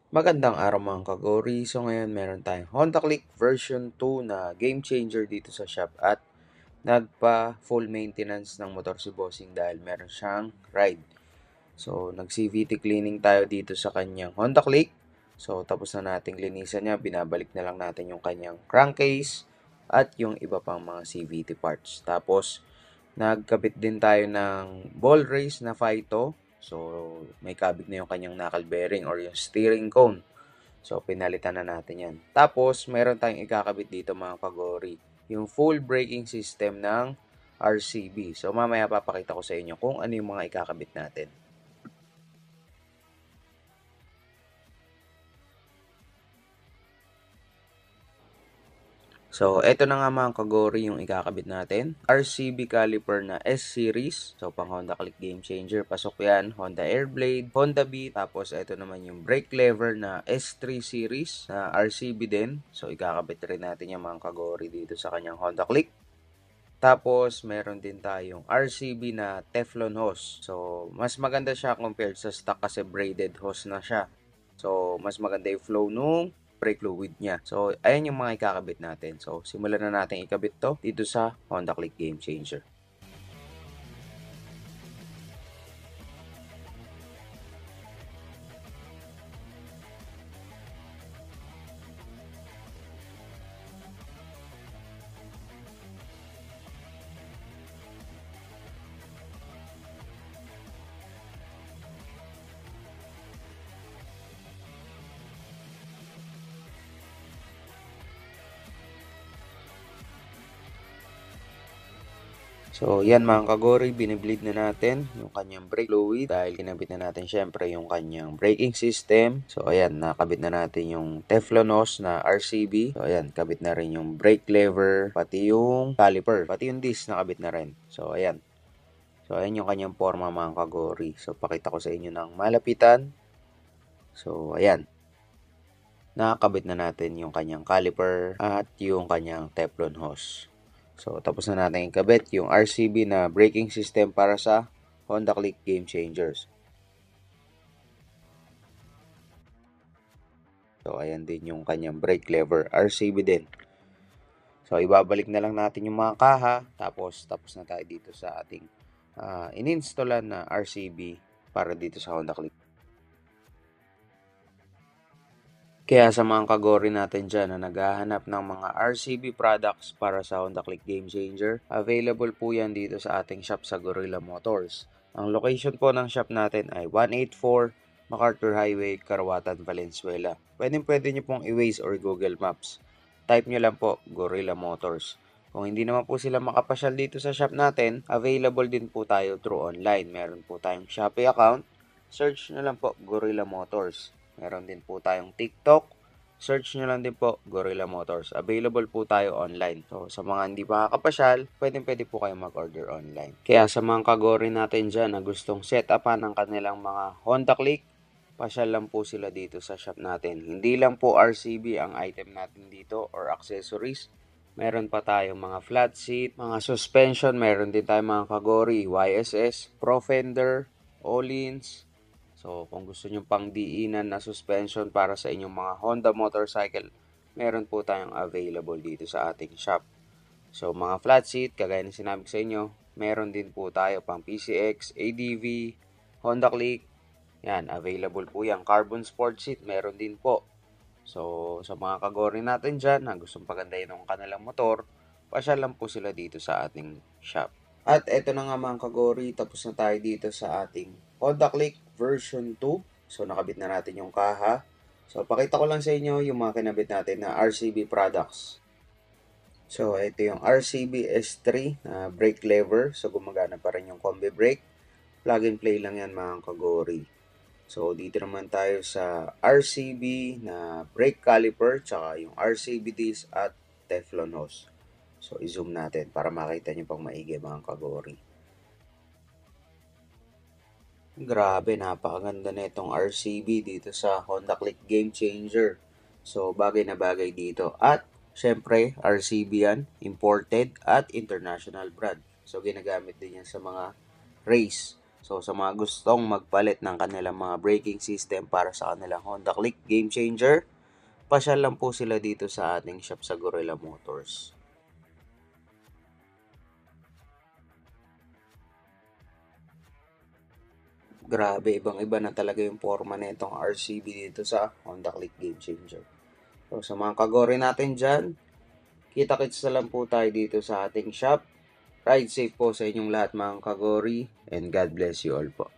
Magandang araw mga kagori. So ngayon meron tayong Honda Click version 2 na game changer dito sa shop at nagpa full maintenance ng motor si Bossing dahil meron siyang ride. So nag-CVT cleaning tayo dito sa kanyang Honda Click. So tapos na nating linisan niya, binabalik na lang natin yung kanyang crankcase at yung iba pang mga CVT parts. Tapos nagkabit din tayo ng ball race na Phyto. So may kabit na yung kanyang knuckle bearing or yung steering cone. So, pinalitan na natin yan. Tapos, meron tayong ikakabit dito mga kagori. Yung full braking system ng RCB. So, mamaya papakita ko sa inyo kung ano yung mga ikakabit natin. So, eto na nga mga kagori yung ikakabit natin. RCB caliper na S-Series. So, pang Honda Click Game Changer. Pasok yan. Honda Airblade, Honda Beat. Tapos, eto naman yung brake lever na S3 Series na RCB din. So, ikakabit rin natin yung mga kagori dito sa kanyang Honda Click. Tapos, meron din tayong RCB na Teflon hose. So, mas maganda siya compared sa stock kasi braided hose na siya. So, mas maganda yung flow nung brake fluid niya. So, ayan yung mga ikakabit natin. So, simulan na natin ikabit to dito sa Honda Click Game Changer. So, yan mga kagori, binibleed na natin yung kanyang brake fluid dahil kinabit na natin syempre yung kanyang braking system. So, ayan, nakabit na natin yung Teflon hose na RCB. So, ayan, kabit na rin yung brake lever, pati yung caliper, pati yung disc nakabit na rin. So, ayan. So, ayan yung kanyang forma mga kagori. So, pakita ko sa inyo ng malapitan. So, ayan. Nakakabit na natin yung kanyang caliper at yung kanyang Teflon hose. So, tapos na natin ikabit yung RCB na braking system para sa Honda Click Game Changers. So, ayan din yung kanyang brake lever, RCB din. So, ibabalik na lang natin yung mga kaha. Tapos na tayo dito sa ating in-installan na RCB para dito sa Honda Click. Kaya sa mga kagori natin dyan na naghahanap ng mga RCB products para sa Honda Click Game Changer, available po yan dito sa ating shop sa Gorilla Motors. Ang location po ng shop natin ay 184 MacArthur Highway, Karawatan, Valenzuela. Pwede nyo pong i-Waze or Google Maps. Type nyo lang po, Gorilla Motors. Kung hindi naman po sila makapasyal dito sa shop natin, available din po tayo through online. Meron po tayong Shopee account. Search nyo lang po, Gorilla Motors. Meron din po tayong TikTok. Search nyo lang din po, Gorilla Motors. Available po tayo online. So, sa mga hindi pa kakapasyal, pwede po kayo mag-order online. Kaya sa mga kagori natin dyan na gustong set upan ng kanilang mga Honda Click, pasyal lang po sila dito sa shop natin. Hindi lang po RCB ang item natin dito or accessories. Meron pa tayong mga flat seat, mga suspension, meron din tayong mga kagori, YSS, Pro Fender, Olins. So, kung gusto nyo pang diinan na suspension para sa inyong mga Honda motorcycle, meron po tayong available dito sa ating shop. So, mga flat seat, kagaya ng sinabi ko sa inyo, meron din po tayo pang PCX, ADV, Honda Click. Yan, available po yan. Carbon sport seat, meron din po. So, sa mga kagori natin dyan na gustong pagandahin ng kanilang motor, pasyal lang po sila dito sa ating shop. At eto na nga mga kagori, tapos na tayo dito sa ating Honda Click version 2. So, nakabit na natin yung kaha. So, pakita ko lang sa inyo yung mga kinabit natin na RCB products. So, ito yung RCB S3 na brake lever. So, gumagana pa rin yung combi brake. Plug and play lang yan mga kagori. So, dito naman tayo sa RCB na brake caliper, tsaka yung RCB disc at Teflon hose. So, i-zoom natin para makita nyo pang maigi mga kagori. Grabe, napakaganda na itong RCB dito sa Honda Click Game Changer. So, bagay na bagay dito. At, syempre, RCB yan, imported at international brand. So, ginagamit din yan sa mga race. So sa mga gustong magpalit ng kanilang mga braking system para sa kanilang Honda Click Game Changer, pasyal lang po sila dito sa ating shop sa Gorilla Motors. Grabe, ibang-iba na talaga yung forma na itong RCB dito sa Honda Click Game Changer. So sa mga kagori natin dyan, kita-kits na lang po tayo dito sa ating shop. Ride safe po sa inyong lahat mga kagori, and God bless you all po.